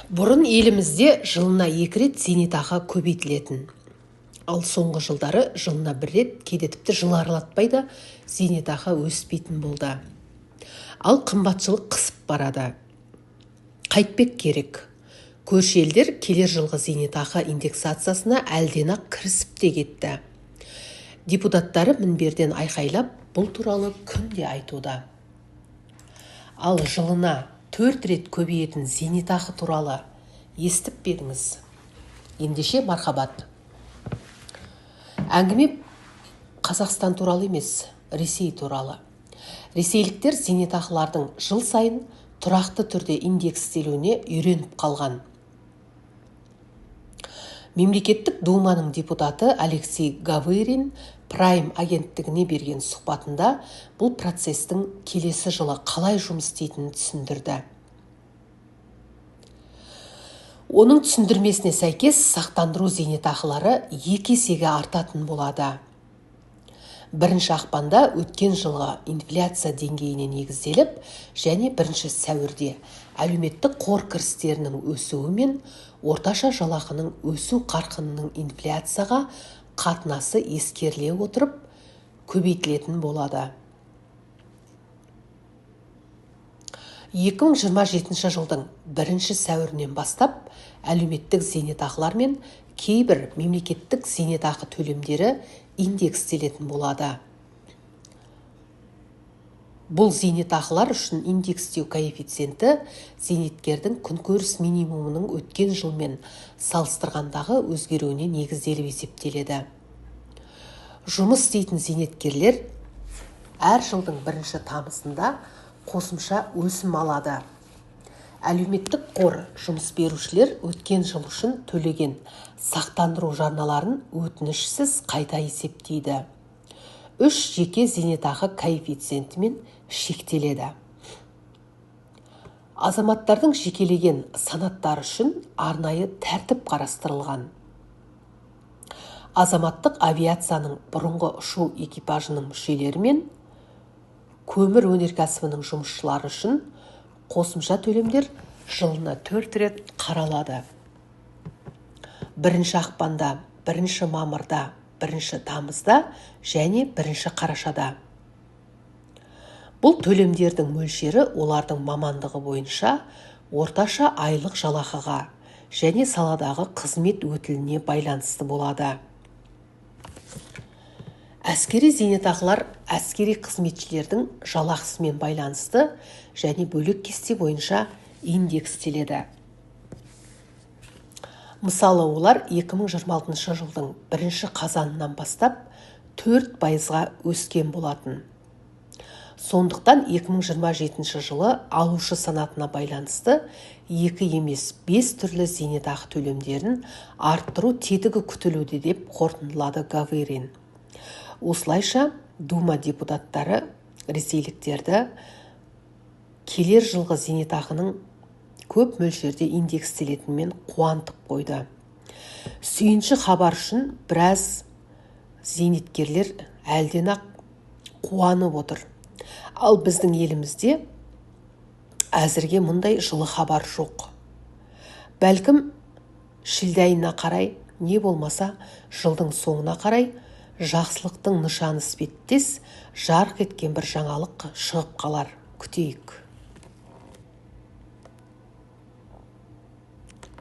Бұрын елімізде жылына 2 рет зейнетақы көбейтілетін. Ал соңғы жылдары жылына 1 рет, кейде тіпті жыл аралатпай да зейнетақы өспейтін болды. Ал қымбатшылық қысып барады. Қайтпек керек. Көрші елдер келер жылғы зейнетақы индексациясына әлден-ақ кірісіп те кетті. Депутаттары мінберден айқайлап, бұл туралы күнде айтуда. Ал жылына 4 рет көбейетін зейнетақы туралы естіп пе едіңіз? Ендеше мархабат. Әңгіме Қазақстан туралы емес, Ресей туралы. Ресейліктер зейнетақылардың жыл сайын тұрақты түрде индекстелуіне үйреніп қалған. Мемлекеттік думаның депутаты Алексей Гаверин Прайм агенттігіне берген сұхбатында бұл процестің келесі жылы қалай жұмыс істейтінін түсіндірді. Оның түсіндірмесіне сәйкес сақтандыру зейнетақылары 2 есеге артатын болады. 1 ақпанда өткен жылғы инфляция деңгейіне негізделіп, және 1 сәуірде әлеуметтік қор кірістерінің өсуі мен орташа жалақының өсу қарқынының инфляцияға қатынасы ескеріле отырып көбейтілетін болады. 2027 жылдың 1 сәуірінен бастап әлеуметтік зейнетақылар мен кейбір мемлекеттік зейнетақы төлемдері индекстелетін болады. Бұл зейнетақылар үшін индекстеу коэффициенті зейнеткердің күнкөріс минимумының өткен жылмен салыстырғандағы өзгеруіне негізделіп есептеледі. Жұмыс істейтін зейнеткерлер әр жылдың 1 тамызында қосымша өсім алады. Әлеуметтік қор жұмыс берушілер өткен жыл үшін төлеген сақтандыру жарналарын өтінішсіз қайта есептейді. 3 жеке зейнетақы коэффициентімен шектеледі. Азаматтардың жекелеген санаттары үшін арнайы тәртіп қарастырылған. Азаматтық авиацияның бұрынғы ұшу экипажының мүшелері мен көмір өнеркәсібінің жұмысшылары үшін қосымша төлемдер жылына 4 рет қаралады. 1 ақпанда, 1 мамырда, 1 тамызда және 1 қарашада. Бұл төлемдердің мөлшері олардың мамандығы бойынша орташа айлық жалақыға және саладағы қызмет өтіліне байланысты болады. Әскери зейнетақылар әскери қызметшілердің жалақысымен байланысты және бөлек кесте бойынша индекстеледі. Мысалы, олар 2026 жылдың 1 қазанынан бастап 4%-ға өскен болатын. Сондықтан 2027 жылы алушы санатына байланысты 2 емес 5 түрлі зейнетақы төлемдерін арттыру тетігі күтілуде деп қорытындылады Гаверин. Осылайша, Дума депутаттары ресейліктерді келер жылғы зейнетақының көп мөлшерде индекстелетінмен қуантып қойды. Сүйінші хабар үшін біраз зейнеткерлер әлден-ақ қуанып отыр. Ал біздің елімізде әзірге мұндай жылы хабар жоқ. Бәлкім шілде айына қарай, не болмаса жылдың соңына қарай жақсылықтың нышаны іспеттес жарқ еткен бір жаңалық шығып қалар. Күтейік.